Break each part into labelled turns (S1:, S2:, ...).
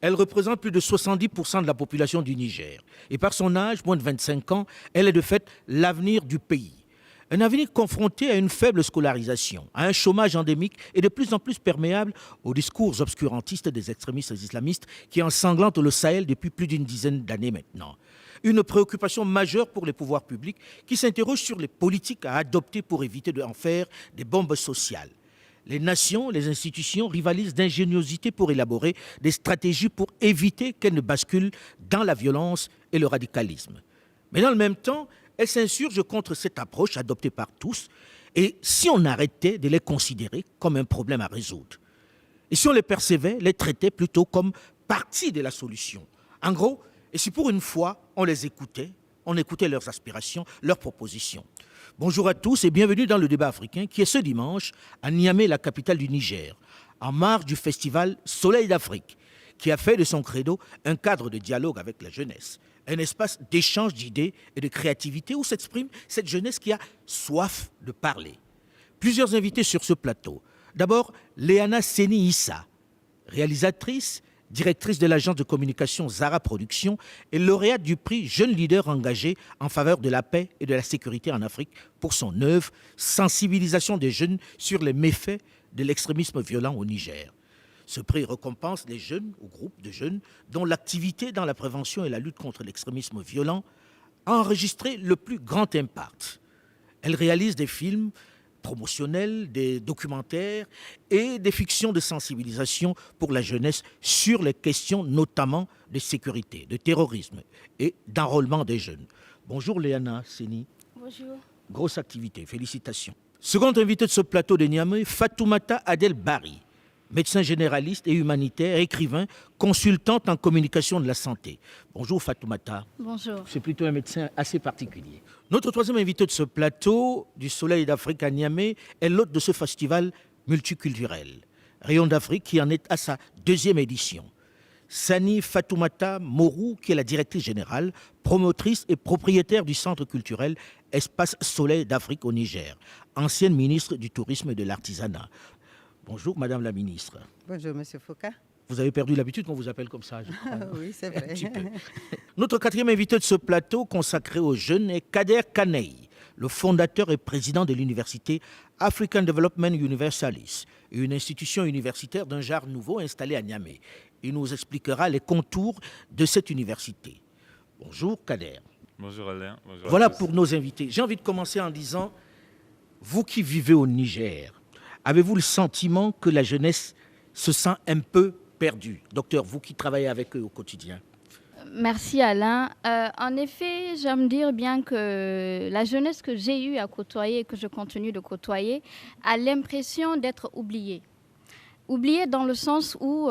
S1: Elle représente plus de 70% de la population du Niger. Et par son âge, moins de 25 ans, elle est de fait l'avenir du pays. Un avenir confronté à une faible scolarisation, à un chômage endémique et de plus en plus perméable aux discours obscurantistes des extrémistes islamistes qui ensanglantent le Sahel depuis plus d'une dizaine d'années maintenant. Une préoccupation majeure pour les pouvoirs publics qui s'interrogent sur les politiques à adopter pour éviter d'en faire des bombes sociales. Les nations, les institutions rivalisent d'ingéniosité pour élaborer des stratégies pour éviter qu'elles ne basculent dans la violence et le radicalisme. Mais dans le même temps, elles s'insurgent contre cette approche adoptée par tous et si on arrêtait de les considérer comme un problème à résoudre. Et si on les percevait, les traitait plutôt comme partie de la solution. En gros, et si pour une fois on les écoutait, on écoutait leurs aspirations, leurs propositions. Bonjour à tous et bienvenue dans le débat africain qui est ce dimanche à Niamey, la capitale du Niger, en marge du festival Soleil d'Afrique, qui a fait de son credo un cadre de dialogue avec la jeunesse, un espace d'échange d'idées et de créativité où s'exprime cette jeunesse qui a soif de parler. Plusieurs invités sur ce plateau. D'abord, Léana Seni Issa, réalisatrice, directrice de l'agence de communication Zara Productions et lauréate du prix Jeune Leader engagé en faveur de la paix et de la sécurité en Afrique pour son œuvre Sensibilisation des jeunes sur les méfaits de l'extrémisme violent au Niger. Ce prix récompense les jeunes ou groupes de jeunes dont l'activité dans la prévention et la lutte contre l'extrémisme violent a enregistré le plus grand impact. Elle réalise des films promotionnels, des documentaires et des fictions de sensibilisation pour la jeunesse sur les questions notamment de sécurité, de terrorisme et d'enrôlement des jeunes. Bonjour Léana Seni.
S2: Bonjour.
S1: Grosse activité, félicitations. Second invité de ce plateau de Niamey, Fatoumata Adel Bari, médecin généraliste et humanitaire, écrivain, consultante en communication de la santé. Bonjour Fatoumata.
S2: Bonjour.
S1: C'est plutôt un médecin assez particulier. Notre troisième invité de ce plateau du Soleil d'Afrique à Niamey est l'hôte de ce festival multiculturel, Rayon d'Afrique, qui en est à sa deuxième édition. Sani Fatoumata Morou, qui est la directrice générale, promotrice et propriétaire du centre culturel Espace Soleil d'Afrique au Niger, ancienne ministre du Tourisme et de l'Artisanat. Bonjour Madame la ministre.
S3: Bonjour Monsieur Foucault.
S1: Vous avez perdu l'habitude qu'on vous appelle comme ça, je crois.
S3: Oui, c'est vrai.
S1: Un petit peu. Notre quatrième invité de ce plateau consacré aux jeunes est Kader Kanei, le fondateur et président de l'université African Development Universalis, une institution universitaire d'un genre nouveau installée à Niamey. Il nous expliquera les contours de cette université. Bonjour Kader.
S4: Bonjour Alain. Bonjour
S1: Voilà
S4: à tous.
S1: pour nos invités. J'ai envie de commencer en disant, vous qui vivez au Niger, avez-vous le sentiment que la jeunesse se sent un peu perdue? Docteur, vous qui travaillez avec eux au quotidien.
S2: Merci Alain. En effet, j'aime dire bien que la jeunesse que j'ai eu à côtoyer, que je continue de côtoyer, a l'impression d'être oubliée. Oubliée dans le sens où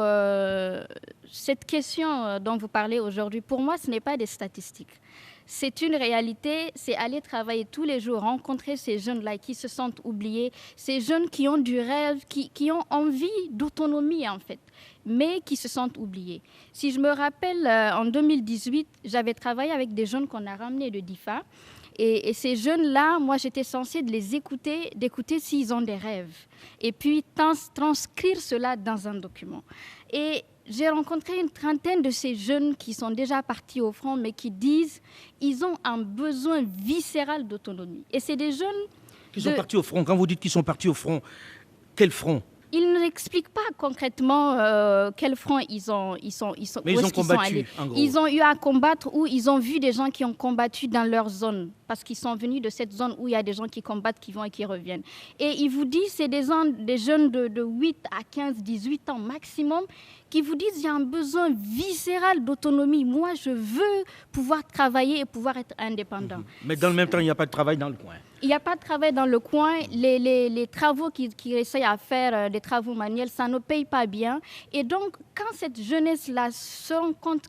S2: cette question dont vous parlez aujourd'hui, pour moi, ce n'est pas des statistiques. C'est une réalité, c'est aller travailler tous les jours, rencontrer ces jeunes-là qui se sentent oubliés, ces jeunes qui ont du rêve, qui ont envie d'autonomie en fait, mais qui se sentent oubliés. Si je me rappelle, en 2018, j'avais travaillé avec des jeunes qu'on a ramenés de DIFA. Et ces jeunes-là, moi, j'étais censée de les écouter, d'écouter s'ils ont des rêves. Et puis, transcrire cela dans un document. Et j'ai rencontré une trentaine de ces jeunes qui sont déjà partis au front, mais qui disent qu'ils ont un besoin viscéral d'autonomie. Et c'est des jeunes...
S1: Qui sont partis au front. Quand vous dites qu'ils sont partis au front, quel front?
S2: Ils n'expliquent pas concrètement quel front ils ont
S1: Mais ils ont combattu, en gros.
S2: Ils ont eu à combattre ou ils ont vu des gens qui ont combattu dans leur zone parce qu'ils sont venus de cette zone où il y a des gens qui combattent, qui vont et qui reviennent. Et ils vous disent, c'est des jeunes de 8 à 15, 18 ans maximum qui vous disent, il y a un besoin viscéral d'autonomie. Moi, je veux pouvoir travailler et pouvoir être indépendant.
S1: Mais dans le même temps, il n'y a pas de travail dans le coin.
S2: Il n'y a pas de travail dans le coin. Les travaux qu'ils essayent à faire, des travaux manuels, ça ne paye pas bien. Et donc, quand cette jeunesse-là se rend compte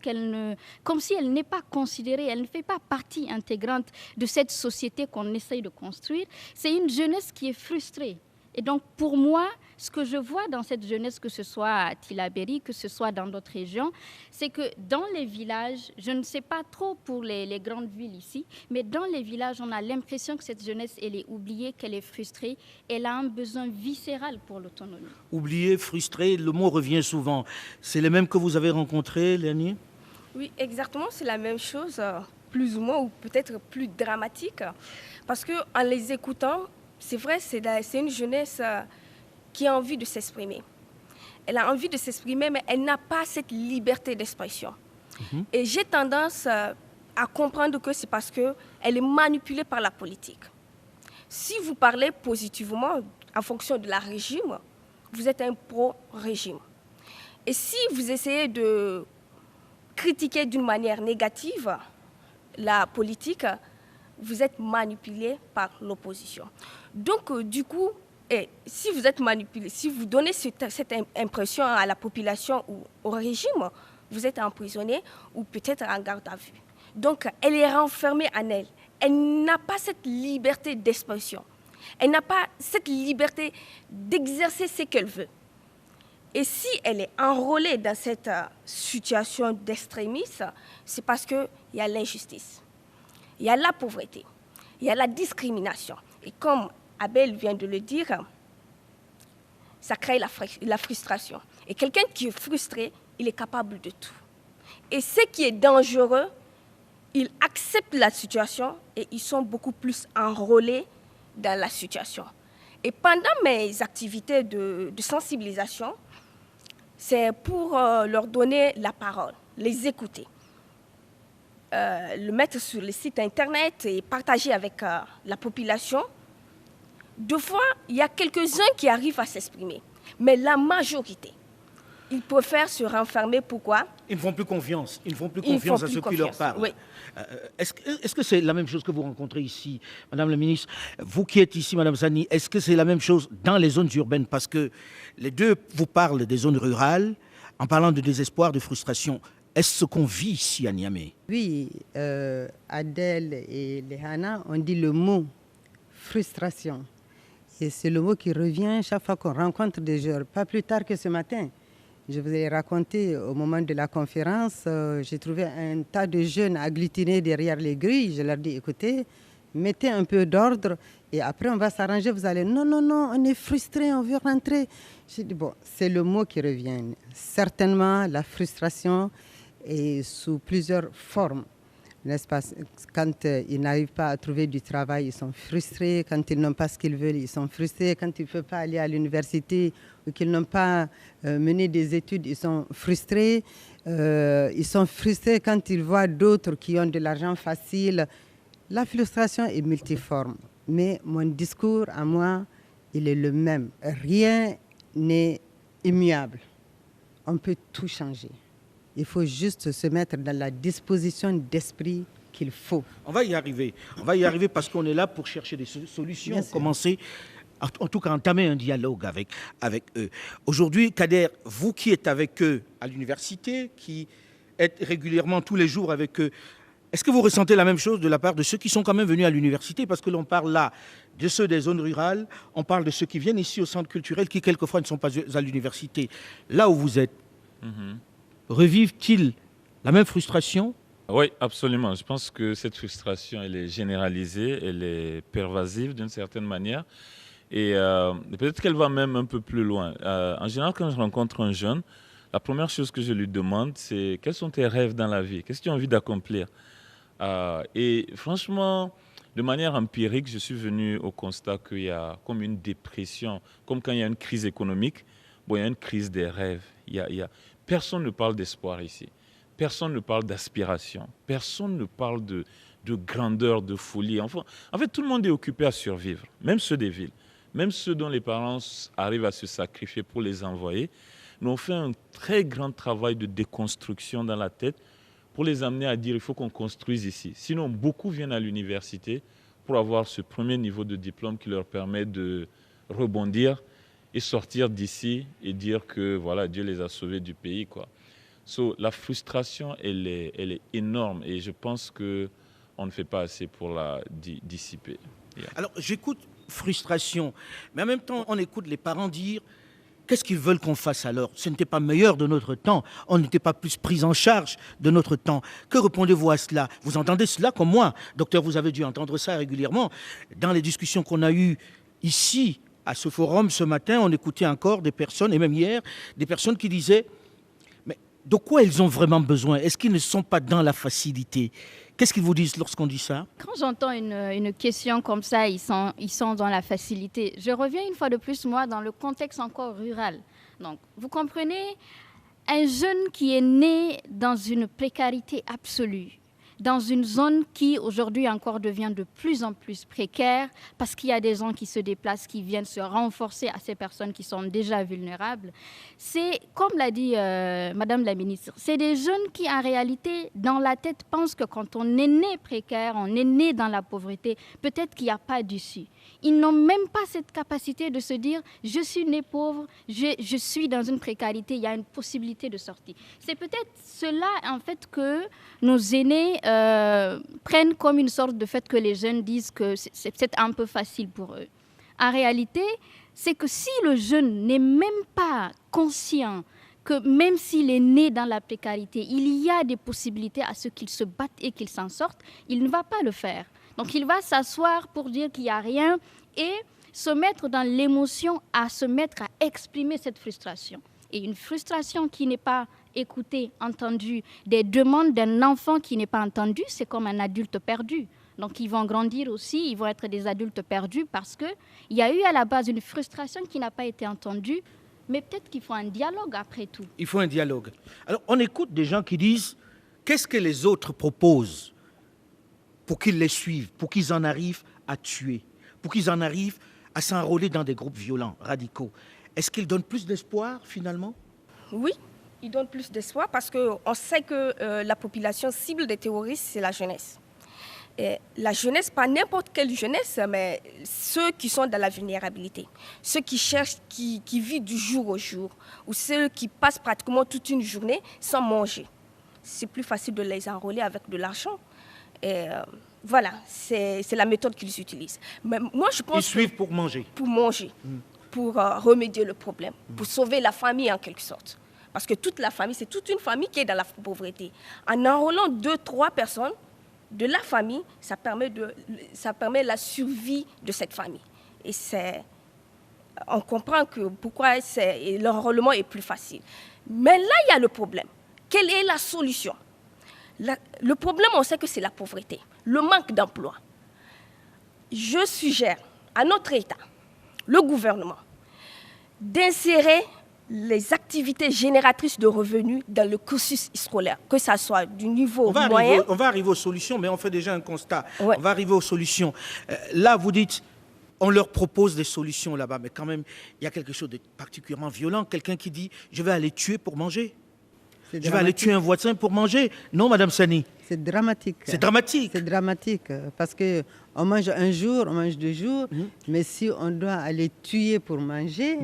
S2: comme si elle n'est pas considérée, elle ne fait pas partie intégrante de cette société qu'on essaye de construire, c'est une jeunesse qui est frustrée. Et donc, pour moi, ce que je vois dans cette jeunesse, que ce soit à Tillabéri, que ce soit dans d'autres régions, c'est que dans les villages, je ne sais pas trop pour les grandes villes ici, mais dans les villages, on a l'impression que cette jeunesse, elle est oubliée, qu'elle est frustrée, elle a un besoin viscéral pour l'autonomie.
S1: Oublié, frustré, le mot revient souvent. C'est les mêmes que vous avez rencontrés, Léanie?
S3: Oui, exactement, c'est la même chose, plus ou moins, ou peut-être plus dramatique, parce qu'en les écoutant, c'est vrai, c'est une jeunesse qui a envie de s'exprimer. Elle a envie de s'exprimer, mais elle n'a pas cette liberté d'expression. Et j'ai tendance à comprendre que c'est parce qu'elle est manipulée par la politique. Si vous parlez positivement en fonction de la régime, vous êtes un pro-régime. Et si vous essayez de critiquer d'une manière négative la politique, vous êtes manipulé par l'opposition. Donc, du coup, si vous êtes manipulé, si vous donnez cette impression à la population ou au régime, vous êtes emprisonné ou peut-être en garde à vue. Donc, elle est renfermée en elle. Elle n'a pas cette liberté d'expression. Elle n'a pas cette liberté d'exercer ce qu'elle veut. Et si elle est enrôlée dans cette situation d'extrémisme, c'est parce qu'il y a l'injustice, il y a la pauvreté, il y a la discrimination. Et comme Abel vient de le dire, ça crée la frustration. Et quelqu'un qui est frustré, il est capable de tout. Et ce qui est dangereux, ils acceptent la situation et ils sont beaucoup plus enrôlés dans la situation. Et pendant mes activités de sensibilisation, c'est pour leur donner la parole, les écouter, le mettre sur le site internet et partager avec la population. Deux fois, il y a quelques-uns qui arrivent à s'exprimer, mais la majorité, ils préfèrent se renfermer. Pourquoi?
S1: Ils ne font plus confiance. Ils ne font plus confiance à ceux qui leur parlent.
S3: Oui.
S1: Est-ce que c'est la même chose que vous rencontrez ici, Madame la Ministre? Vous qui êtes ici, Madame Zani, est-ce que c'est la même chose dans les zones urbaines? Parce que les deux vous parlent des zones rurales, en parlant de désespoir, de frustration. Est-ce ce qu'on vit ici à Niamey?
S4: Oui, Adèle et Léhana ont dit le mot frustration. Et c'est le mot qui revient chaque fois qu'on rencontre des jeunes. Pas plus tard que ce matin. Je vous ai raconté au moment de la conférence, j'ai trouvé un tas de jeunes agglutinés derrière les grilles. Je leur dis, écoutez, mettez un peu d'ordre et après on va s'arranger. Vous allez, non, non, non, on est frustrés, on veut rentrer. J'ai dit, bon, c'est le mot qui revient. Certainement, la frustration est sous plusieurs formes. N'est-ce pas? Quand ils n'arrivent pas à trouver du travail, ils sont frustrés. Quand ils n'ont pas ce qu'ils veulent, ils sont frustrés. Quand ils ne peuvent pas aller à l'université ou qu'ils n'ont pas mené des études, ils sont frustrés. Ils sont frustrés quand ils voient d'autres qui ont de l'argent facile. La frustration est multiforme. Mais mon discours à moi, il est le même. Rien n'est immuable. On peut tout changer. Il faut juste se mettre dans la disposition d'esprit qu'il faut.
S1: On va y arriver. On va y arriver parce qu'on est là pour chercher des solutions, commencer, en tout cas entamer un dialogue avec eux. Aujourd'hui, Kader, vous qui êtes avec eux à l'université, qui êtes régulièrement tous les jours avec eux, est-ce que vous ressentez la même chose de la part de ceux qui sont quand même venus à l'université? Parce que l'on parle là de ceux des zones rurales, on parle de ceux qui viennent ici au centre culturel, qui quelquefois ne sont pas à l'université. Là où vous êtes, revivent-ils la même frustration?
S5: Oui, absolument. Je pense que cette frustration, elle est généralisée, elle est pervasive d'une certaine manière. Et peut-être qu'elle va même un peu plus loin. En général, quand je rencontre un jeune, la première chose que je lui demande, c'est quels sont tes rêves dans la vie? Qu'est-ce que tu as envie d'accomplir? Et franchement, de manière empirique, je suis venu au constat qu'il y a comme une dépression, comme quand il y a une crise économique, bon, il y a une crise des rêves. Personne ne parle d'espoir ici. Personne ne parle d'aspiration. Personne ne parle de grandeur, de folie. Enfin, en fait, tout le monde est occupé à survivre, même ceux des villes. Même ceux dont les parents arrivent à se sacrifier pour les envoyer. Nous, on fait un très grand travail de déconstruction dans la tête pour les amener à dire il faut qu'on construise ici. Sinon, beaucoup viennent à l'université pour avoir ce premier niveau de diplôme qui leur permet de rebondir et sortir d'ici et dire que voilà, Dieu les a sauvés du pays, quoi. La frustration, elle est énorme et je pense qu'on ne fait pas assez pour la dissiper.
S1: Alors, j'écoute frustration. Mais en même temps, on écoute les parents dire qu'est-ce qu'ils veulent qu'on fasse alors? Ce n'était pas meilleur de notre temps. On n'était pas plus pris en charge de notre temps. Que répondez-vous à cela? Vous entendez cela comme moi. Docteur, vous avez dû entendre ça régulièrement. Dans les discussions qu'on a eues ici, à ce forum, ce matin, on écoutait encore des personnes, et même hier, des personnes qui disaient mais de quoi ils ont vraiment besoin? Est-ce qu'ils ne sont pas dans la facilité? Qu'est-ce qu'ils vous disent lorsqu'on dit ça?
S2: Quand j'entends une question comme ça, ils sont dans la facilité. Je reviens une fois de plus, moi, dans le contexte encore rural. Donc, vous comprenez, un jeune qui est né dans une précarité absolue, dans une zone qui aujourd'hui encore devient de plus en plus précaire parce qu'il y a des gens qui se déplacent, qui viennent se renforcer à ces personnes qui sont déjà vulnérables. C'est, comme l'a dit Madame la ministre, c'est des jeunes qui en réalité, dans la tête, pensent que quand on est né précaire, on est né dans la pauvreté, peut-être qu'il n'y a pas d'issue. Ils n'ont même pas cette capacité de se dire « je suis né pauvre, je suis dans une précarité, il y a une possibilité de sortie ». C'est peut-être cela, en fait, que nos aînés prennent comme une sorte de fait que les jeunes disent que c'est peut-être un peu facile pour eux. En réalité, c'est que si le jeune n'est même pas conscient que même s'il est né dans la précarité, il y a des possibilités à ce qu'il se batte et qu'il s'en sorte, il ne va pas le faire. Donc il va s'asseoir pour dire qu'il n'y a rien et se mettre dans l'émotion, à se mettre à exprimer cette frustration. Et une frustration qui n'est pas écoutée, entendue, des demandes d'un enfant qui n'est pas entendu, c'est comme un adulte perdu. Donc ils vont grandir aussi, ils vont être des adultes perdus parce qu'il y a eu à la base une frustration qui n'a pas été entendue, mais peut-être qu'il faut un dialogue après tout.
S1: Il faut un dialogue. Alors on écoute des gens qui disent qu'est-ce que les autres proposent pour qu'ils les suivent, pour qu'ils en arrivent à tuer, pour qu'ils en arrivent à s'enrôler dans des groupes violents, radicaux. Est-ce qu'ils donnent plus d'espoir, finalement?
S3: Oui, ils donnent plus d'espoir parce qu'on sait que la population cible des terroristes, c'est la jeunesse. Et la jeunesse, pas n'importe quelle jeunesse, mais ceux qui sont dans la vulnérabilité, ceux qui cherchent, qui vivent du jour au jour, ou ceux qui passent pratiquement toute une journée sans manger. C'est plus facile de les enrôler avec de l'argent. Et voilà, c'est la méthode qu'ils utilisent. Mais moi, je pense
S1: ils suivent pour manger.
S3: Pour manger, pour remédier le problème, pour sauver la famille en quelque sorte. Parce que toute la famille, c'est toute une famille qui est dans la pauvreté. En enrôlant 2-3 personnes de la famille, ça permet la survie de cette famille. Et on comprend que pourquoi l'enrôlement est plus facile. Mais là, il y a le problème. Quelle est la solution? Le problème, on sait que c'est la pauvreté, le manque d'emploi. Je suggère à notre État, le gouvernement, d'insérer les activités génératrices de revenus dans le cursus scolaire, que ça soit du niveau moyen.
S1: On va arriver aux solutions, mais on fait déjà un constat.
S3: Ouais.
S1: On va arriver aux solutions. Là, vous dites, on leur propose des solutions là-bas, mais quand même, il y a quelque chose de particulièrement violent. Quelqu'un qui dit, je vais aller tuer pour manger. Je vais aller tuer un voisin pour manger. Non, Madame Sani.
S4: C'est dramatique.
S1: C'est dramatique.
S4: C'est dramatique parce qu'on mange un jour, on mange 2 jours, mais si on doit aller tuer pour manger,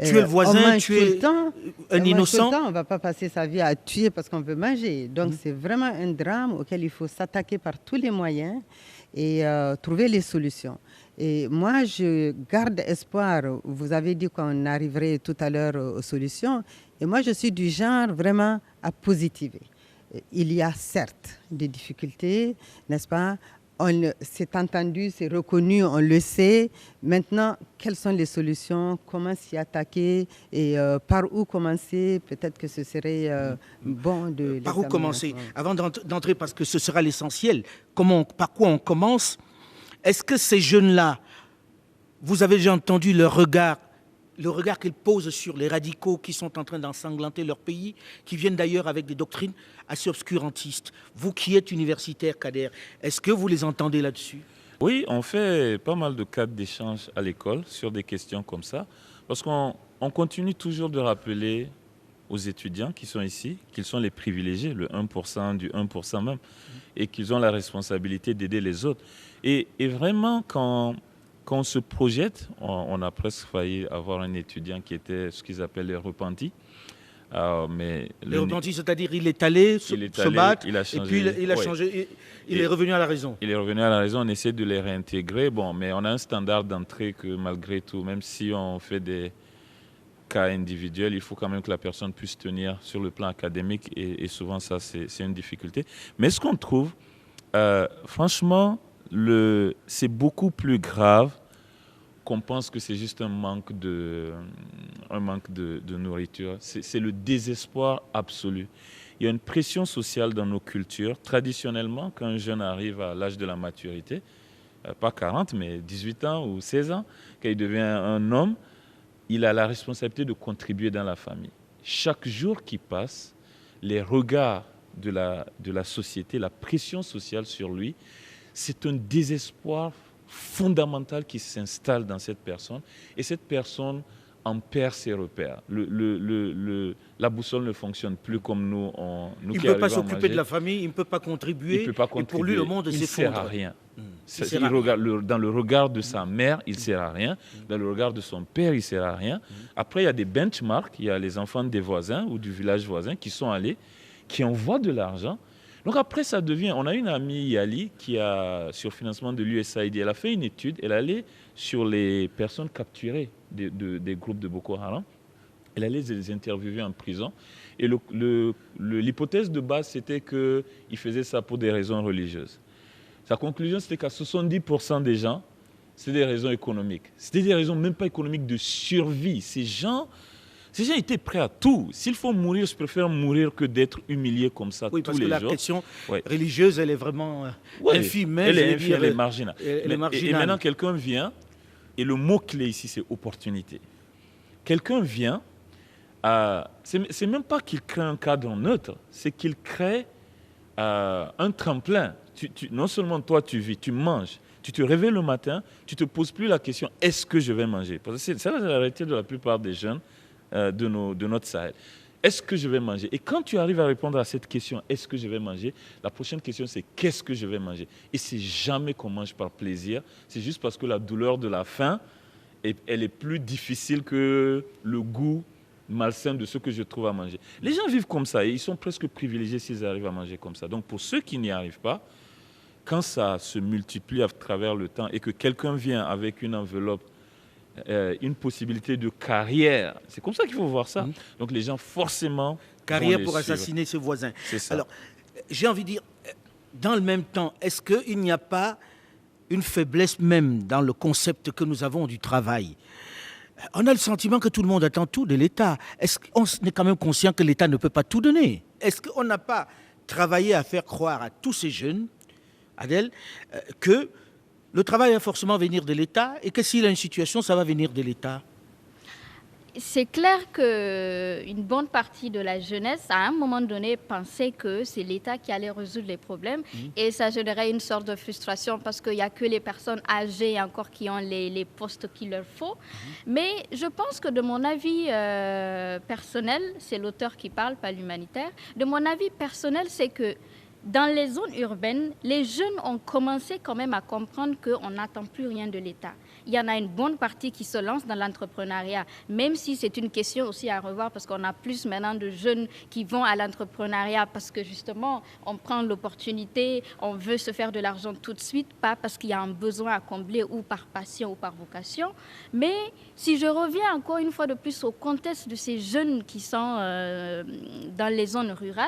S1: tuer le voisin, tuer
S4: tout le temps,
S1: un innocent.
S4: On ne va pas passer sa vie à tuer parce qu'on veut manger. Donc c'est vraiment un drame auquel il faut s'attaquer par tous les moyens et trouver les solutions. Et moi, je garde espoir. Vous avez dit qu'on arriverait tout à l'heure aux solutions. Et moi, je suis du genre vraiment à positiver. Il y a certes des difficultés, n'est-ce pas? C'est entendu, c'est reconnu, on le sait. Maintenant, quelles sont les solutions? Comment s'y attaquer? Et par où commencer? Peut-être que ce serait bon de...
S1: Par où commencer? Avant d'entrer, parce que ce sera l'essentiel, par quoi on commence? Est-ce que ces jeunes-là, vous avez déjà entendu le regard qu'ils posent sur les radicaux qui sont en train d'ensanglanter leur pays, qui viennent d'ailleurs avec des doctrines assez obscurantistes? Vous qui êtes universitaire, Kader, est-ce que vous les entendez là-dessus?
S5: Oui, on fait pas mal de cadres d'échange à l'école sur des questions comme ça, parce qu'on continue toujours de rappeler aux étudiants qui sont ici qu'ils sont les privilégiés, le 1% du 1% même, et qu'ils ont la responsabilité d'aider les autres. Et vraiment, quand on se projette, on a presque failli avoir un étudiant qui était ce qu'ils appellent les repentis. Mais
S1: Les repentis, c'est-à-dire il est allé se battre,
S5: il a
S1: et
S5: changé,
S1: puis il a changé, il est revenu à la raison.
S5: Il est revenu à la raison, on essaie de les réintégrer. Bon, mais on a un standard d'entrée que malgré tout, même si on fait des cas individuels, il faut quand même que la personne puisse tenir sur le plan académique et souvent ça, c'est une difficulté. Mais ce qu'on trouve, franchement, c'est beaucoup plus grave qu'on pense que c'est juste un manque de nourriture. C'est le désespoir absolu. Il y a une pression sociale dans nos cultures. Traditionnellement, quand un jeune arrive à l'âge de la maturité, pas 40, mais 18 ans ou 16 ans, quand il devient un homme, il a la responsabilité de contribuer dans la famille. Chaque jour qui passe, les regards de la société, la pression sociale sur lui, c'est un désespoir fondamental qui s'installe dans cette personne. Et cette personne en perd ses repères. La boussole ne fonctionne plus comme nous.
S1: Il ne peut pas s'occuper de la famille, il ne peut pas contribuer.
S5: Il peut pas contribuer.
S1: Et pour lui, le monde s'effondre.
S5: Il ne sert à rien. Dans le regard de sa mère, il ne sert à rien. Dans le regard de son père, il ne sert à rien. Après, il y a des benchmarks. Il y a les enfants des voisins ou du village voisin qui sont allés, qui envoient de l'argent. Donc après, ça devient... On a une amie, Yali, qui a, sur financement de l'USAID, elle a fait une étude, elle allait sur les personnes capturées des groupes de Boko Haram. Elle allait les interviewer en prison. Et l'hypothèse de base, c'était qu'ils faisaient ça pour des raisons religieuses. Sa conclusion, c'était qu'à 70% des gens, c'est des raisons économiques. C'était des raisons même pas économiques, de survie. Ces gens étaient prêts à tout. S'il faut mourir, je préfère mourir que d'être humilié comme ça tous les jours.
S1: Oui, parce que la question religieuse, elle est vraiment infime.
S5: Elle est infime, elle est marginale.
S1: Elle est marginale.
S5: Et maintenant, quelqu'un vient, et le mot-clé ici, c'est opportunité. Quelqu'un vient, c'est même pas qu'il crée un cadre neutre, c'est qu'il crée un tremplin. Non seulement toi, tu vis, tu manges. Tu te réveilles le matin, tu ne te poses plus la question « est-ce que je vais manger ?» Parce que c'est la réalité de la plupart des jeunes de notre Sahel. Est-ce que je vais manger? Et quand tu arrives à répondre à cette question, est-ce que je vais manger? La prochaine question, c'est qu'est-ce que je vais manger? Et c'est jamais qu'on mange par plaisir, c'est juste parce que la douleur de la faim, elle est plus difficile que le goût malsain de ce que je trouve à manger. Les gens vivent comme ça et ils sont presque privilégiés s'ils arrivent à manger comme ça. Donc pour ceux qui n'y arrivent pas, quand ça se multiplie à travers le temps et que quelqu'un vient avec une enveloppe, une possibilité de carrière, c'est comme ça qu'il faut voir ça. Donc les gens forcément
S1: carrière pour assassiner ses voisins.
S5: C'est ça.
S1: Alors, j'ai envie de dire, dans le même temps, est-ce qu'il n'y a pas une faiblesse même dans le concept que nous avons du travail? On a le sentiment que tout le monde attend tout de l'État. Est-ce qu'on est quand même conscient que l'État ne peut pas tout donner? Est-ce qu'on n'a pas travaillé à faire croire à tous ces jeunes, Adèle, que le travail va forcément venir de l'État et que s'il a une situation, ça va venir de l'État?
S2: C'est clair qu'une bonne partie de la jeunesse, à un moment donné, pensait que c'est l'État qui allait résoudre les problèmes. Et ça générait une sorte de frustration parce qu'il n'y a que les personnes âgées encore qui ont les postes qu'il leur faut. Mais je pense que de mon avis personnel, c'est l'auteur qui parle, pas l'humanitaire, de mon avis personnel, c'est que dans les zones urbaines, les jeunes ont commencé quand même à comprendre qu'on n'attend plus rien de l'État. Il y en a une bonne partie qui se lance dans l'entrepreneuriat, même si c'est une question aussi à revoir parce qu'on a plus maintenant de jeunes qui vont à l'entrepreneuriat parce que justement, on prend l'opportunité, on veut se faire de l'argent tout de suite, pas parce qu'il y a un besoin à combler ou par passion ou par vocation. Mais si je reviens encore une fois de plus au contexte de ces jeunes qui sont dans les zones rurales,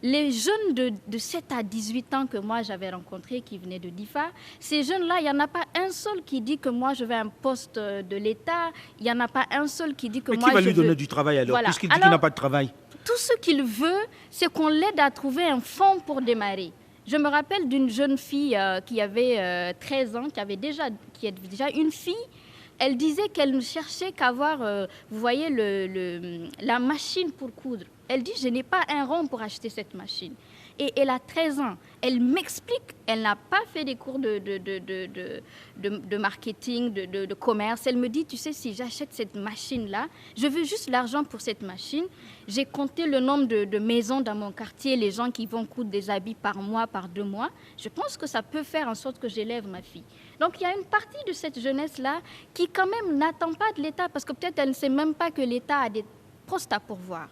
S2: les jeunes de 7 à 18 ans que moi j'avais rencontrés qui venaient de Difa, ces jeunes-là, il n'y en a pas un seul qui dit que moi je veux un poste de l'État, il n'y en a pas un seul qui dit que
S1: mais
S2: moi je veux...
S1: qui va lui donner du travail alors,
S2: voilà.
S1: puisqu'il dit qu'il n'a pas de travail?
S2: Tout ce qu'il veut, c'est qu'on l'aide à trouver un fonds pour démarrer. Je me rappelle d'une jeune fille qui avait 13 ans, qui est déjà une fille. Elle disait qu'elle ne cherchait qu'à avoir, vous voyez, la machine pour coudre. Elle dit, je n'ai pas un rond pour acheter cette machine. Et elle a 13 ans. Elle m'explique, elle n'a pas fait des cours de marketing, de commerce. Elle me dit, tu sais, si j'achète cette machine-là, je veux juste l'argent pour cette machine. J'ai compté le nombre de maisons dans mon quartier, les gens qui vont coudre des habits par mois, par 2 mois. Je pense que ça peut faire en sorte que j'élève ma fille. Donc, il y a une partie de cette jeunesse-là qui, quand même, n'attend pas de l'État parce que peut-être elle ne sait même pas que l'État a des postes à pourvoir.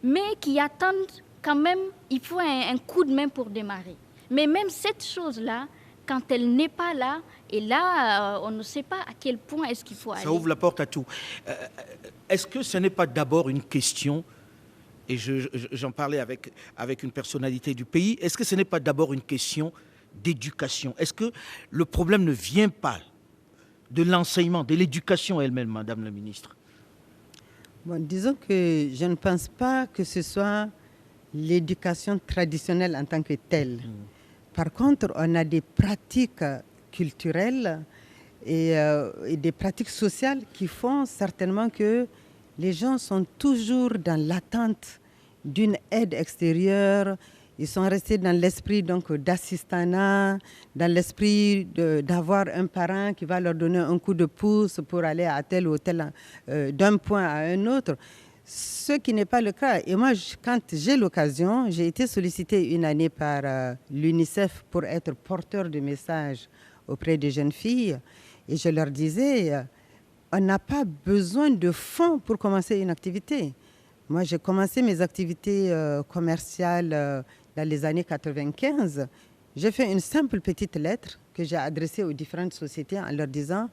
S2: mais qui attendent quand même, il faut un coup de main pour démarrer. Mais même cette chose-là, quand elle n'est pas là, et là, on ne sait pas à quel point est-ce qu'il faut aller.
S1: Ça ouvre la porte à tout. Est-ce que ce n'est pas d'abord une question, et j'en parlais avec une personnalité du pays, est-ce que ce n'est pas d'abord une question d'éducation? Est-ce que le problème ne vient pas de l'enseignement, de l'éducation elle-même, Madame la ministre?
S4: Bon, disons que je ne pense pas que ce soit l'éducation traditionnelle en tant que telle. Par contre, on a des pratiques culturelles et des pratiques sociales qui font certainement que les gens sont toujours dans l'attente d'une aide extérieure. Ils sont restés dans l'esprit donc d'assistanat, dans l'esprit d'avoir un parent qui va leur donner un coup de pouce pour aller à tel ou tel, d'un point à un autre. Ce qui n'est pas le cas. Et moi, quand j'ai l'occasion, j'ai été sollicitée une année par l'UNICEF pour être porteur de messages auprès des jeunes filles. Et je leur disais, on n'a pas besoin de fonds pour commencer une activité. Moi, j'ai commencé mes activités commerciales dans les années 95. J'ai fait une simple petite lettre que j'ai adressée aux différentes sociétés en leur disant,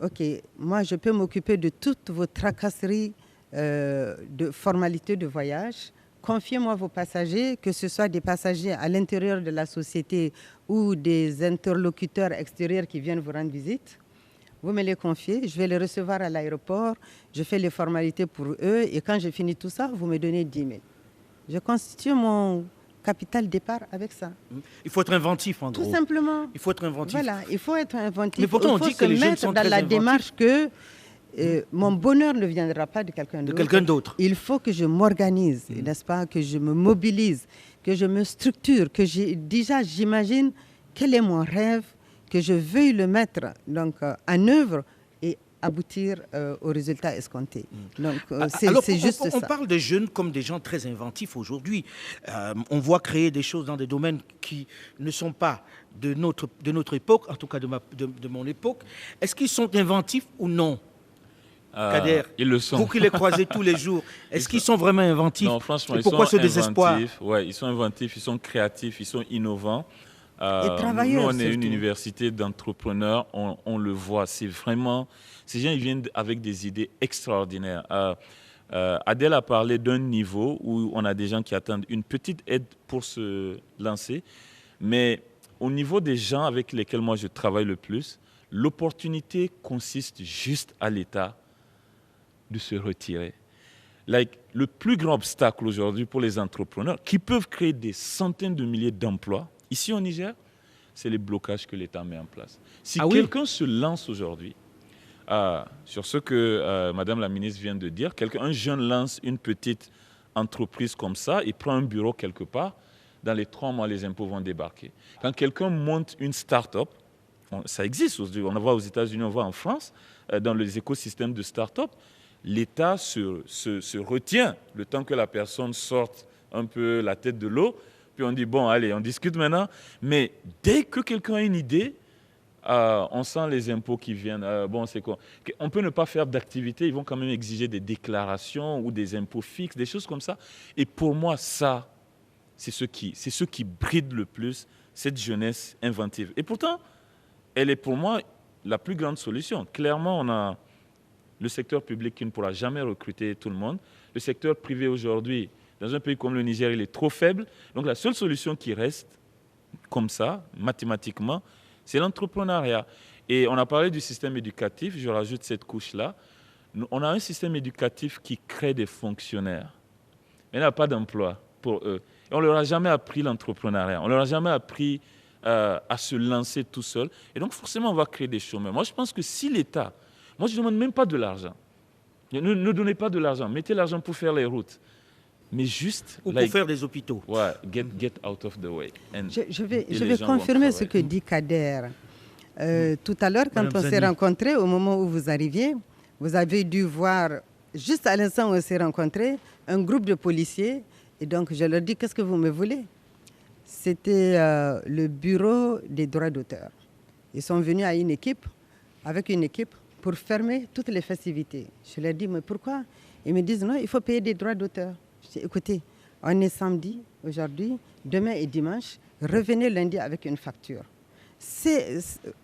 S4: OK, moi, je peux m'occuper de toutes vos tracasseries de formalités de voyage. Confiez-moi vos passagers, que ce soit des passagers à l'intérieur de la société ou des interlocuteurs extérieurs qui viennent vous rendre visite. Vous me les confiez, je vais les recevoir à l'aéroport, je fais les formalités pour eux et quand j'ai fini tout ça, vous me donnez 10 000. Je constitue mon capital départ avec ça.
S1: Il faut être inventif, en gros.
S4: Tout simplement.
S1: Il faut être inventif.
S4: Voilà, il faut être inventif.
S1: Mais pourtant, on dit que les jeunes sont
S4: dans
S1: très
S4: la
S1: inventifs.
S4: démarche que mon bonheur ne viendra pas de quelqu'un d'autre.
S1: De quelqu'un d'autre.
S4: Il faut que je m'organise, n'est-ce pas, que je me mobilise, que je me structure, que déjà j'imagine quel est mon rêve, que je veuille le mettre donc, en œuvre et aboutir au résultat escompté. Donc c'est juste ça.
S1: On parle des jeunes comme des gens très inventifs aujourd'hui. On voit créer des choses dans des domaines qui ne sont pas de notre époque, en tout cas de mon époque. Est-ce qu'ils sont inventifs ou non? Kader,
S5: ils le sont.
S1: Vous qui les croisez tous les jours, est-ce qu'ils sont vraiment inventifs?
S5: Non, franchement,
S1: et pourquoi ce désespoir?
S5: Ouais, ils sont inventifs, ils sont créatifs, ils sont innovants.
S4: Et travailleurs,
S5: nous, on est
S4: surtout.
S5: une université d'entrepreneurs, on le voit. C'est vraiment, ces gens, ils viennent avec des idées extraordinaires. Adèle a parlé d'un niveau où on a des gens qui attendent une petite aide pour se lancer, mais au niveau des gens avec lesquels moi je travaille le plus, l'opportunité consiste juste à l'État de se retirer. Le plus grand obstacle aujourd'hui pour les entrepreneurs qui peuvent créer des centaines de milliers d'emplois, ici au Niger, c'est les blocages que l'État met en place. Si quelqu'un se lance aujourd'hui, sur ce que Madame la ministre vient de dire, un jeune lance une petite entreprise comme ça, il prend un bureau quelque part, dans les 3 mois, les impôts vont débarquer. Quand quelqu'un monte une start-up, ça existe, on voit aux États-Unis, on voit en France, dans les écosystèmes de start-up, l'État se retient le temps que la personne sorte un peu la tête de l'eau, puis on dit, bon, allez, on discute maintenant. Mais dès que quelqu'un a une idée, on sent les impôts qui viennent. Bon, c'est quoi? On peut ne pas faire d'activité, ils vont quand même exiger des déclarations ou des impôts fixes, des choses comme ça. Et pour moi, ça, c'est ce qui bride le plus cette jeunesse inventive. Et pourtant, elle est pour moi la plus grande solution. Clairement, on a le secteur public qui ne pourra jamais recruter tout le monde. Le secteur privé aujourd'hui, dans un pays comme le Niger, il est trop faible. Donc la seule solution qui reste, comme ça, mathématiquement, c'est l'entrepreneuriat. Et on a parlé du système éducatif, je rajoute cette couche-là. On a un système éducatif qui crée des fonctionnaires, mais il n'y a pas d'emploi pour eux. Et on ne leur a jamais appris l'entrepreneuriat, on ne leur a jamais appris à se lancer tout seul. Et donc forcément, on va créer des chômeurs. Moi, je pense que si l'État, moi je ne demande même pas de l'argent, ne donnez pas de l'argent, mettez l'argent pour faire les routes. Mais juste...
S1: Ou pour faire des hôpitaux.
S5: Ouais, get out of the way.
S4: Je vais confirmer ce que dit Kader. Tout à l'heure, quand on s'est rencontrés, au moment où vous arriviez, vous avez dû voir, juste à l'instant où on s'est rencontrés, un groupe de policiers. Et donc, je leur dis, qu'est-ce que vous me voulez? C'était le bureau des droits d'auteur. Ils sont venus avec une équipe, pour fermer toutes les festivités. Je leur dis, mais pourquoi? Ils me disent, non, il faut payer des droits d'auteur. Je J'ai écouté, on est samedi aujourd'hui, demain est dimanche, revenez lundi avec une facture.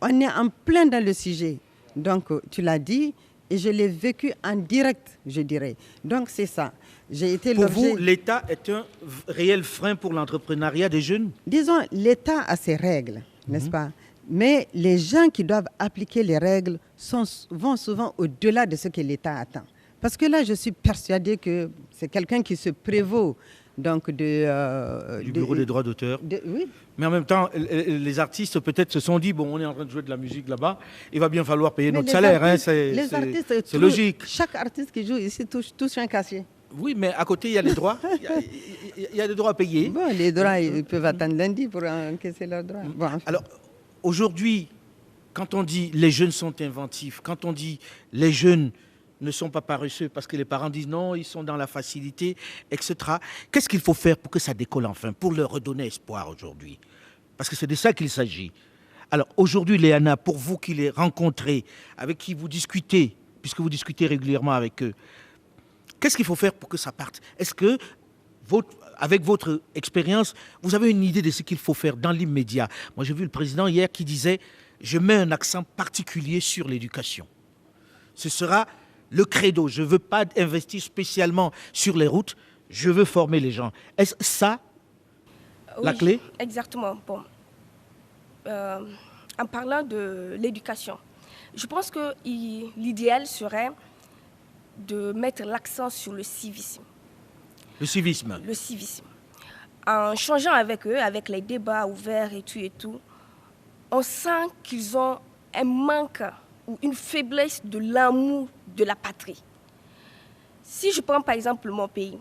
S4: On est en plein dans le sujet. Donc, tu l'as dit, et je l'ai vécu en direct, je dirais. Donc, c'est ça. J'ai été
S1: Pour
S4: l'objet...
S1: vous, l'État est un réel frein pour l'entrepreneuriat des jeunes?
S4: Disons, l'État a ses règles, n'est-ce pas? Mais les gens qui doivent appliquer les règles vont souvent au-delà de ce que l'État attend. Parce que là, je suis persuadée que c'est quelqu'un qui se prévaut donc
S1: du Bureau des droits d'auteur.
S4: Oui.
S1: Mais en même temps, les artistes peut-être se sont dit, bon, on est en train de jouer de la musique là-bas, il va bien falloir payer notre salaire. C'est logique.
S4: Chaque artiste qui joue ici touche un casier.
S1: Oui, mais à côté, il y a les droits. Il y a des droits à payer.
S4: Bon, les droits, ils peuvent attendre lundi pour encaisser leurs droits. Bon, enfin.
S1: Alors, aujourd'hui, quand on dit les jeunes sont inventifs, quand on dit les jeunes ne sont pas paresseux parce que les parents disent non, ils sont dans la facilité, etc. Qu'est-ce qu'il faut faire pour que ça décolle enfin, pour leur redonner espoir aujourd'hui? Parce que c'est de ça qu'il s'agit. Alors aujourd'hui, Léana, pour vous qui les rencontrez, avec qui vous discutez, puisque vous discutez régulièrement avec eux, qu'est-ce qu'il faut faire pour que ça parte? Est-ce que, avec votre expérience, vous avez une idée de ce qu'il faut faire dans l'immédiat? Moi, j'ai vu le président hier qui disait « Je mets un accent particulier sur l'éducation. Ce sera le credo. Je ne veux pas investir spécialement sur les routes. Je veux former les gens. » Est-ce ça la clé?
S3: Exactement. Bon. En parlant de l'éducation, je pense que l'idéal serait de mettre l'accent sur le civisme.
S1: Le civisme.
S3: Le civisme. En changeant avec eux, avec les débats ouverts et tout, on sent qu'ils ont un manque ou une faiblesse de l'amour de la patrie. Si je prends par exemple mon pays,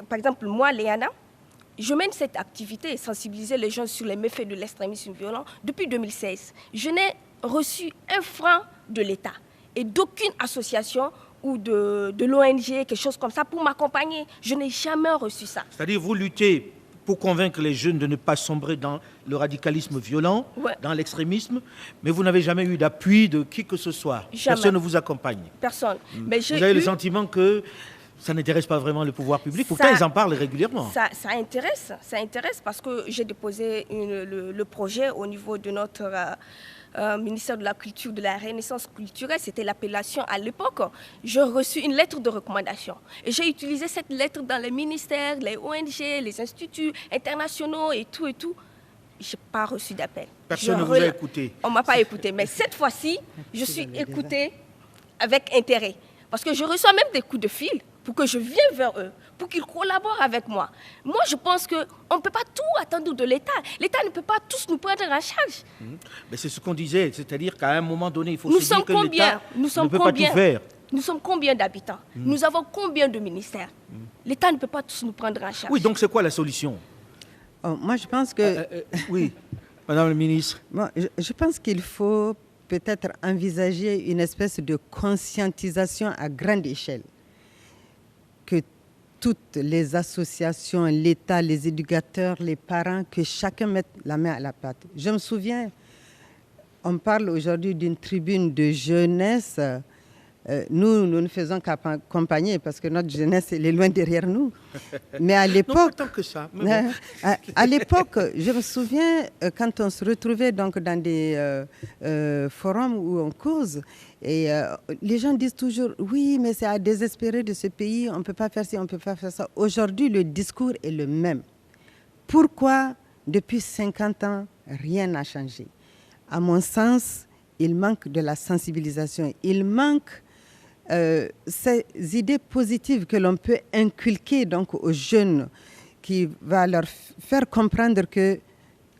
S3: par exemple moi, Léana, je mène cette activité et sensibiliser les gens sur les méfaits de l'extrémisme violent depuis 2016. Je n'ai reçu un franc de l'État et d'aucune association ou de l'ONG, quelque chose comme ça, pour m'accompagner. Je n'ai jamais reçu ça.
S1: C'est-à-dire vous luttez pour convaincre les jeunes de ne pas sombrer dans le radicalisme violent, dans l'extrémisme, mais vous n'avez jamais eu d'appui de qui que ce soit.
S3: Jamais.
S1: Personne ne vous accompagne.
S3: Personne. Mais
S1: vous avez le sentiment que ça n'intéresse pas vraiment le pouvoir public. Pourtant, ils en parlent régulièrement.
S3: Ça intéresse parce que j'ai déposé le projet au niveau de notre ministère de la Culture, de la Renaissance culturelle. C'était l'appellation à l'époque. J'ai reçu une lettre de recommandation. Et j'ai utilisé cette lettre dans les ministères, les ONG, les instituts internationaux et tout. Je n'ai pas reçu d'appel.
S1: Personne ne vous a écouté.
S3: On ne m'a pas écouté. Mais cette fois-ci, je suis écoutée avec intérêt. Parce que je reçois même des coups de fil pour que je vienne vers eux, pour qu'ils collaborent avec moi. Moi, je pense qu'on ne peut pas tout attendre de l'État. L'État ne peut pas tous nous prendre en charge.
S1: Mais c'est ce qu'on disait, c'est-à-dire qu'à un moment donné, il faut se dire que l'État ne peut pas tout faire.
S3: Nous sommes combien d'habitants? Nous avons combien de ministères? L'État ne peut pas tous nous prendre en charge.
S1: Oui, donc c'est quoi la solution?
S4: Moi, je pense que...
S1: oui, Madame la ministre.
S4: Moi, je pense qu'il faut peut-être envisager une espèce de conscientisation à grande échelle. Que toutes les associations, l'État, les éducateurs, les parents, que chacun mette la main à la pâte. Je me souviens, on parle aujourd'hui d'une tribune de jeunesse. Nous ne faisons qu'accompagner parce que notre jeunesse, elle est loin derrière nous. Mais à l'époque...
S1: Non, pas tant que ça. Mais bon.
S4: À l'époque, je me souviens, quand on se retrouvait donc dans des forums où on cause, et les gens disent toujours, oui, mais c'est à désespérer de ce pays, on ne peut pas faire ci, on ne peut pas faire ça. Aujourd'hui, le discours est le même. Pourquoi, depuis 50 ans, rien n'a changé? À mon sens, il manque de la sensibilisation. Il manque ces idées positives que l'on peut inculquer donc aux jeunes, qui va leur faire comprendre que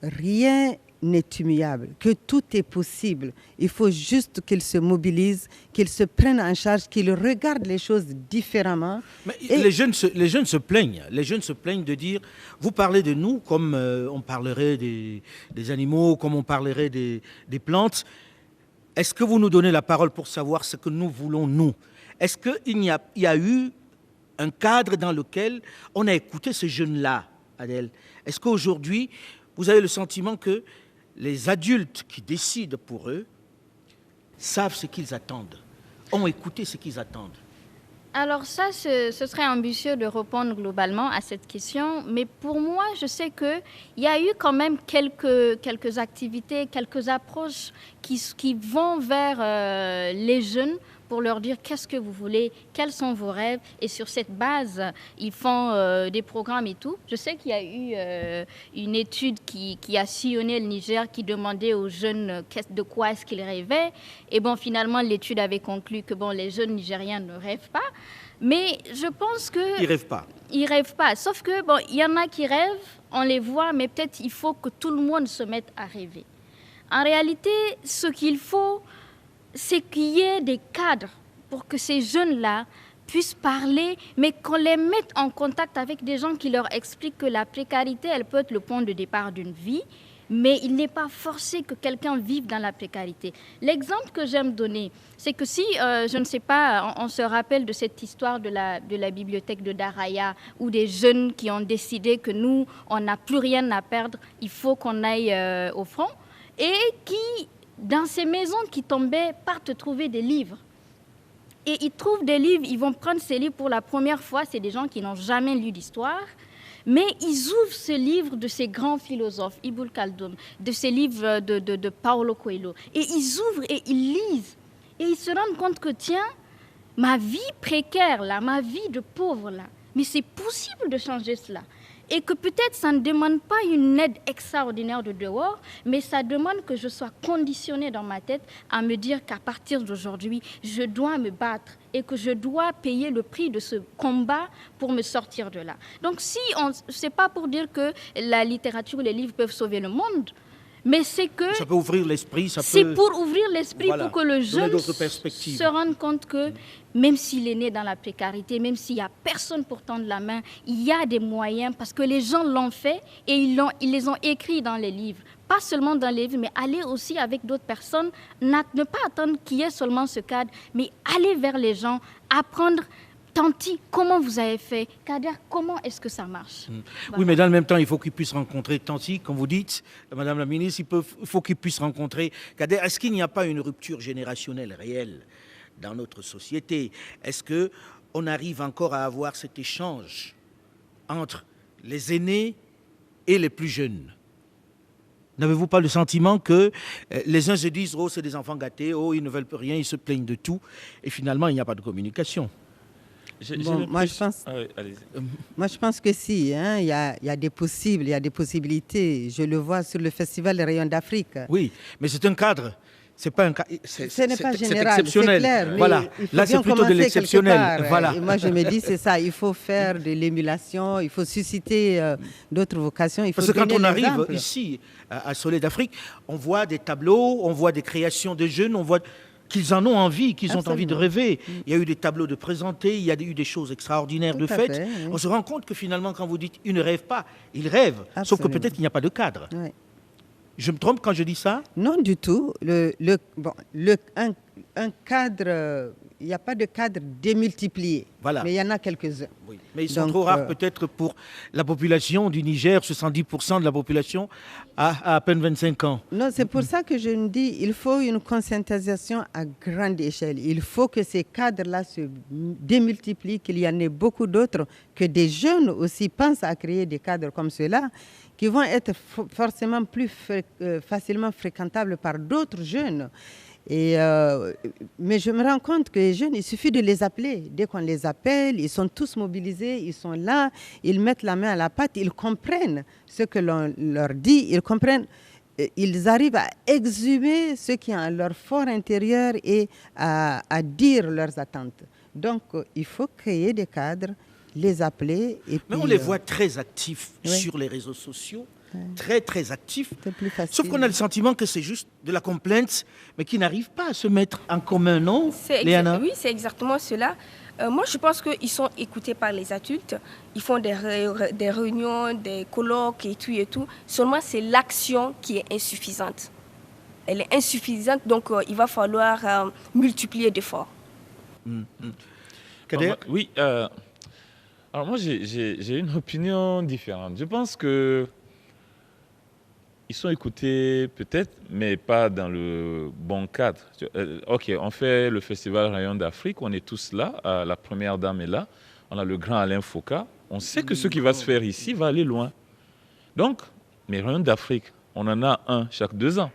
S4: rien n'est immuable, que tout est possible. Il faut juste qu'ils se mobilisent, qu'ils se prennent en charge, qu'ils regardent les choses différemment.
S1: Mais les jeunes se plaignent. Les jeunes se plaignent de dire, vous parlez de nous comme on parlerait des animaux, comme on parlerait des plantes. Est-ce que vous nous donnez la parole pour savoir ce que nous voulons, nous? Est-ce qu'il y a eu un cadre dans lequel on a écouté ces jeunes-là, Adèle? Est-ce qu'aujourd'hui, vous avez le sentiment que les adultes qui décident pour eux savent ce qu'ils attendent, ont écouté ce qu'ils attendent?
S2: Alors ça, ce serait ambitieux de répondre globalement à cette question, mais pour moi, je sais qu'il y a eu quand même quelques activités, quelques approches qui vont vers les jeunes pour leur dire qu'est-ce que vous voulez, quels sont vos rêves, et sur cette base, ils font des programmes et tout. Je sais qu'il y a eu une étude qui a sillonné le Niger qui demandait aux jeunes de quoi est-ce qu'ils rêvaient, et bon, finalement, l'étude avait conclu que bon, les jeunes Nigériens ne rêvent pas, mais je pense que...
S1: Ils rêvent pas.
S2: Ils rêvent pas, sauf que bon, il y en a qui rêvent, on les voit, mais peut-être il faut que tout le monde se mette à rêver. En réalité, ce qu'il faut, c'est qu'il y ait des cadres pour que ces jeunes-là puissent parler, mais qu'on les mette en contact avec des gens qui leur expliquent que la précarité, elle peut être le point de départ d'une vie, mais il n'est pas forcé que quelqu'un vive dans la précarité. L'exemple que j'aime donner, c'est que si, je ne sais pas, on se rappelle de cette histoire de la bibliothèque de Daraya, où des jeunes qui ont décidé que nous, on n'a plus rien à perdre, il faut qu'on aille au front, et qui, dans ces maisons qui tombaient, partent trouver des livres. Et ils trouvent des livres, ils vont prendre ces livres pour la première fois, c'est des gens qui n'ont jamais lu d'histoire, mais ils ouvrent ce livre de ces grands philosophes, Ibn Khaldun, de ces livres de Paulo Coelho, et ils ouvrent et ils lisent, et ils se rendent compte que tiens, ma vie précaire là, ma vie de pauvre là, mais c'est possible de changer cela. Et que peut-être ça ne demande pas une aide extraordinaire de dehors, mais ça demande que je sois conditionnée dans ma tête à me dire qu'à partir d'aujourd'hui, je dois me battre et que je dois payer le prix de ce combat pour me sortir de là. Donc si c'est pas pour dire que la littérature ou les livres peuvent sauver le monde, mais c'est que
S1: ça peut ouvrir l'esprit,
S2: c'est pour ouvrir l'esprit,
S1: voilà,
S2: pour que le jeune
S1: perspectives.
S2: Se rende compte que même s'il est né dans la précarité, même s'il n'y a personne pour tendre la main, il y a des moyens parce que les gens l'ont fait et ils les ont écrits dans les livres. Pas seulement dans les livres, mais aller aussi avec d'autres personnes, ne pas attendre qu'il y ait seulement ce cadre, mais aller vers les gens, apprendre. Tanti, comment vous avez fait? Kader, comment est-ce que ça marche?
S1: Oui, mais dans le même temps, il faut qu'ils puissent rencontrer Tanti, comme vous dites, Madame la ministre, il faut qu'ils puissent rencontrer Kader. Est-ce qu'il n'y a pas une rupture générationnelle réelle dans notre société? Est-ce qu'on arrive encore à avoir cet échange entre les aînés et les plus jeunes? N'avez-vous pas le sentiment que les uns se disent « Oh, c'est des enfants gâtés, oh, ils ne veulent plus rien, ils se plaignent de tout » et finalement, il n'y a pas de communication?
S4: Moi, je pense que si, hein, il y a des possibles, il y a des possibilités. Je le vois sur le festival des Rayons d'Afrique.
S1: Oui, mais c'est un cadre. C'est pas un cas.
S4: Ce n'est pas général, c'est
S1: exceptionnel.
S4: clair.
S1: Voilà. Là, c'est plutôt de l'exceptionnel. Voilà.
S4: Et moi, je me dis, c'est ça. Il faut faire de l'émulation, il faut susciter d'autres vocations. Il faut
S1: Parce que quand on arrive
S4: l'exemple.
S1: ici, à Soleil d'Afrique, on voit des tableaux, on voit des créations de jeunes, on voit qu'ils en ont envie, qu'ils ont envie de rêver. Il y a eu des tableaux de présentés, il y a eu des choses extraordinaires de faites. Oui. On se rend compte que finalement, quand vous dites « ils ne rêvent pas », ils rêvent. Absolument. Sauf que peut-être qu'il n'y a pas de cadre. Oui. Je me trompe quand je dis ça?
S4: Non, du tout. Un cadre, il n'y a pas de cadre démultiplié, voilà. Mais il y en a quelques-uns.
S1: Oui. Mais ils sont trop rares peut-être pour la population du Niger, 70% de la population à peine 25 ans.
S4: Non, c'est pour ça que je me dis il faut une conscientisation à grande échelle. Il faut que ces cadres-là se démultiplient, qu'il y en ait beaucoup d'autres, que des jeunes aussi pensent à créer des cadres comme ceux-là, qui vont être forcément plus facilement fréquentables par d'autres jeunes. Mais je me rends compte que les jeunes, il suffit de les appeler. Dès qu'on les appelle, ils sont tous mobilisés, ils sont là, ils mettent la main à la pâte, ils comprennent ce que l'on leur dit, ils comprennent, ils arrivent à exhumer ce qui est en leur fort intérieur et à dire leurs attentes. Donc, il faut créer des cadres, les appeler. Et
S1: mais
S4: puis,
S1: on les voit très actifs sur les réseaux sociaux. Très, très actifs.
S4: C'est plus facile.
S1: Sauf qu'on a le sentiment que c'est juste de la complainte, mais qui n'arrive pas à se mettre en commun, non, Léana?
S3: Oui, c'est exactement cela. Moi, je pense qu'ils sont écoutés par les adultes. Ils font des réunions, des colloques et tout. Seulement, c'est l'action qui est insuffisante. Elle est insuffisante, donc il va falloir multiplier d'efforts.
S1: Kader?
S5: Oui. Alors moi, j'ai une opinion différente. Je pense que ils sont écoutés peut-être, mais pas dans le bon cadre. Ok, on fait le festival Rayon d'Afrique, on est tous là, la première dame est là, on a le grand Alain Foucault, on sait que ce qui va se faire ici va aller loin. Donc, mais Rayon d'Afrique, on en a un chaque 2 ans.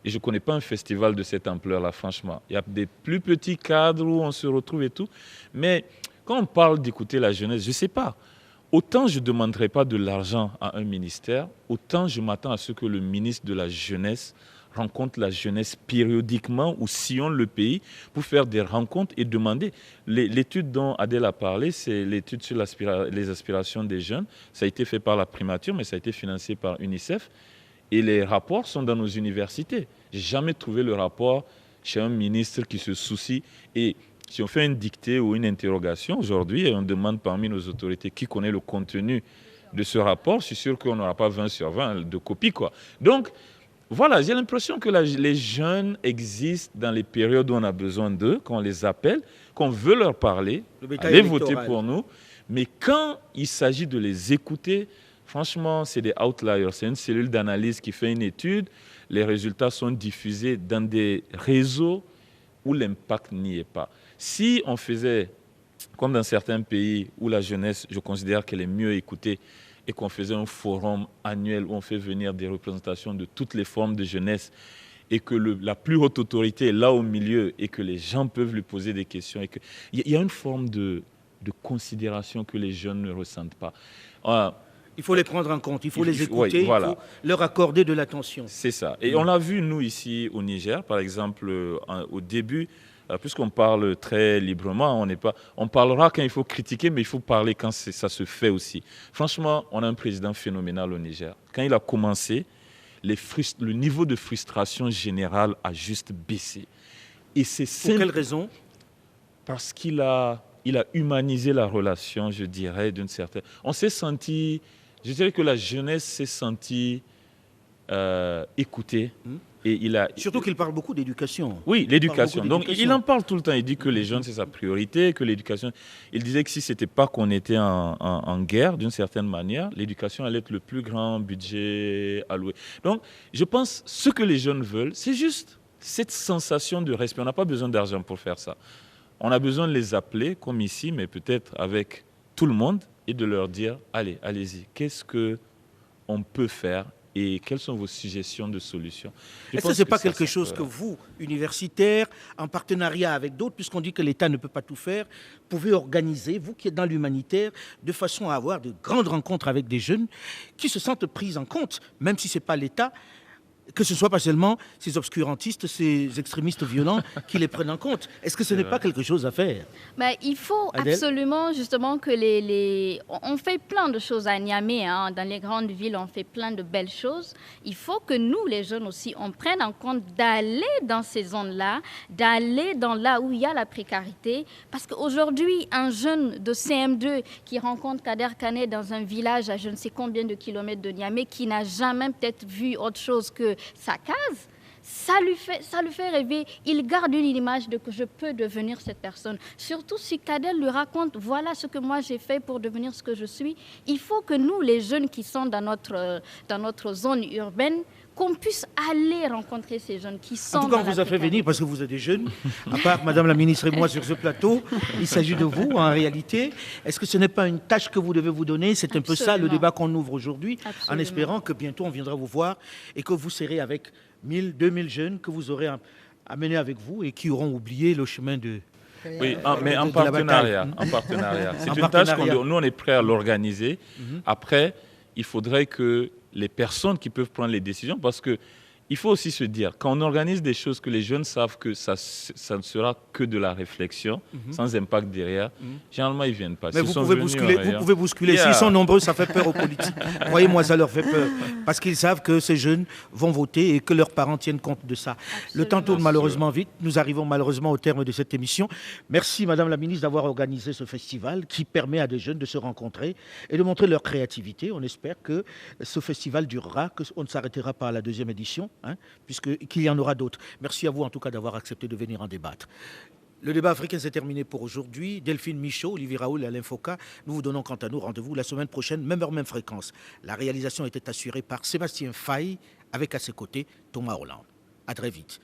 S5: Et je ne connais pas un festival de cette ampleur-là, franchement. Il y a des plus petits cadres où on se retrouve et tout. Mais quand on parle d'écouter la jeunesse, je ne sais pas. Autant je ne demanderai pas de l'argent à un ministère, autant je m'attends à ce que le ministre de la Jeunesse rencontre la jeunesse périodiquement ou sillonne le pays pour faire des rencontres et demander. L'étude dont Adèle a parlé, c'est l'étude sur les aspirations des jeunes. Ça a été fait par la primature, mais ça a été financé par UNICEF. Et les rapports sont dans nos universités. Je n'ai jamais trouvé le rapport chez un ministre qui se soucie. Et si on fait une dictée ou une interrogation aujourd'hui et on demande parmi nos autorités qui connaît le contenu de ce rapport, je suis sûr qu'on n'aura pas 20 sur 20 de copies, quoi. Donc, voilà, j'ai l'impression que les jeunes existent dans les périodes où on a besoin d'eux, qu'on les appelle, qu'on veut leur parler, aller voter pour nous. Mais quand il s'agit de les écouter, franchement, c'est des outliers. C'est une cellule d'analyse qui fait une étude. Les résultats sont diffusés dans des réseaux où l'impact n'y est pas. Si on faisait, comme dans certains pays où la jeunesse, je considère qu'elle est mieux écoutée, et qu'on faisait un forum annuel où on fait venir des représentations de toutes les formes de jeunesse et que la plus haute autorité est là au milieu et que les gens peuvent lui poser des questions. Il y a une forme de considération que les jeunes ne ressentent pas.
S1: Il faut les prendre en compte, il faut les écouter,
S5: oui, voilà.
S1: Il faut leur accorder de l'attention.
S5: C'est ça. Et on l'a vu, nous, ici au Niger, par exemple, au début, puisqu'on parle très librement, on parlera quand il faut critiquer, mais il faut parler quand ça se fait aussi. Franchement, on a un président phénoménal au Niger. Quand il a commencé, le niveau de frustration générale a juste baissé. Et c'est
S1: Pour quelle raison ?
S5: Parce qu'il a humanisé la relation, je dirais, d'une certaine... On s'est senti... Je dirais que la jeunesse s'est sentie écoutée. Et
S1: Surtout qu'il parle beaucoup d'éducation.
S5: Oui, l'éducation. Donc, il en parle tout le temps. Il dit que les jeunes, c'est sa priorité, que l'éducation... Il disait que si ce n'était pas qu'on était en guerre, d'une certaine manière, l'éducation allait être le plus grand budget alloué. Donc, je pense ce que les jeunes veulent, c'est juste cette sensation de respect. On n'a pas besoin d'argent pour faire ça. On a besoin de les appeler, comme ici, mais peut-être avec tout le monde, et de leur dire, allez, allez-y, qu'est-ce qu'on peut faire et quelles sont vos suggestions de solutions?
S1: Est-ce que ce n'est pas quelque chose que vous, universitaires, en partenariat avec d'autres, puisqu'on dit que l'État ne peut pas tout faire, pouvez organiser, vous qui êtes dans l'humanitaire, de façon à avoir de grandes rencontres avec des jeunes qui se sentent pris en compte, même si ce n'est pas l'État, que ce ne soit pas seulement ces obscurantistes, ces extrémistes violents qui les prennent en compte. Est-ce que ce n'est pas quelque chose à faire?
S2: Il faut
S1: Adèle?
S2: absolument justement que on fait plein de choses à Niamey, hein. Dans les grandes villes, on fait plein de belles choses. Il faut que nous, les jeunes aussi, on prenne en compte d'aller dans ces zones-là, d'aller dans là où il y a la précarité. Parce qu'aujourd'hui, un jeune de CM2 qui rencontre Kader Kane dans un village à je ne sais combien de kilomètres de Niamey, qui n'a jamais peut-être vu autre chose que sa case, ça lui fait rêver. Il garde une image de que je peux devenir cette personne. Surtout si Kader lui raconte, voilà ce que moi j'ai fait pour devenir ce que je suis. Il faut que nous, les jeunes qui sont dans notre zone urbaine, qu'on puisse aller rencontrer ces jeunes qui sont dans la précarité.
S1: En tout cas, on vous a fait venir parce que vous êtes des jeunes. À part Madame la ministre et moi sur ce plateau, il s'agit de vous en réalité. Est-ce que ce n'est pas une tâche que vous devez vous donner? C'est un peu ça le débat qu'on ouvre aujourd'hui, en espérant que bientôt on viendra vous voir et que vous serez avec 1000, 2000 jeunes que vous aurez amenés avec vous et qui auront oublié le chemin de...
S5: Oui, mais en partenariat. C'est une tâche nous, on est prêt à l'organiser. Après, il faudrait que les personnes qui peuvent prendre les décisions, parce que il faut aussi se dire, quand on organise des choses que les jeunes savent que ça ne sera que de la réflexion, sans impact derrière, généralement, ils ne viennent pas.
S1: Mais vous pouvez bousculer. S'ils sont nombreux, ça fait peur aux politiques. Croyez-moi, ça leur fait peur. Parce qu'ils savent que ces jeunes vont voter et que leurs parents tiennent compte de ça. Absolument. Le temps tourne malheureusement vite. Nous arrivons malheureusement au terme de cette émission. Merci, Madame la ministre, d'avoir organisé ce festival qui permet à des jeunes de se rencontrer et de montrer leur créativité. On espère que ce festival durera, qu'on ne s'arrêtera pas à la deuxième édition. Qu'il y en aura d'autres. Merci à vous en tout cas d'avoir accepté de venir en débattre. Le débat africain s'est terminé pour aujourd'hui. Delphine Michaud, Olivier Raoul et Alain Foucault, nous vous donnons quant à nous rendez-vous la semaine prochaine, même heure, même fréquence. La réalisation était assurée par Sébastien Faye avec à ses côtés Thomas Hollande. À très vite.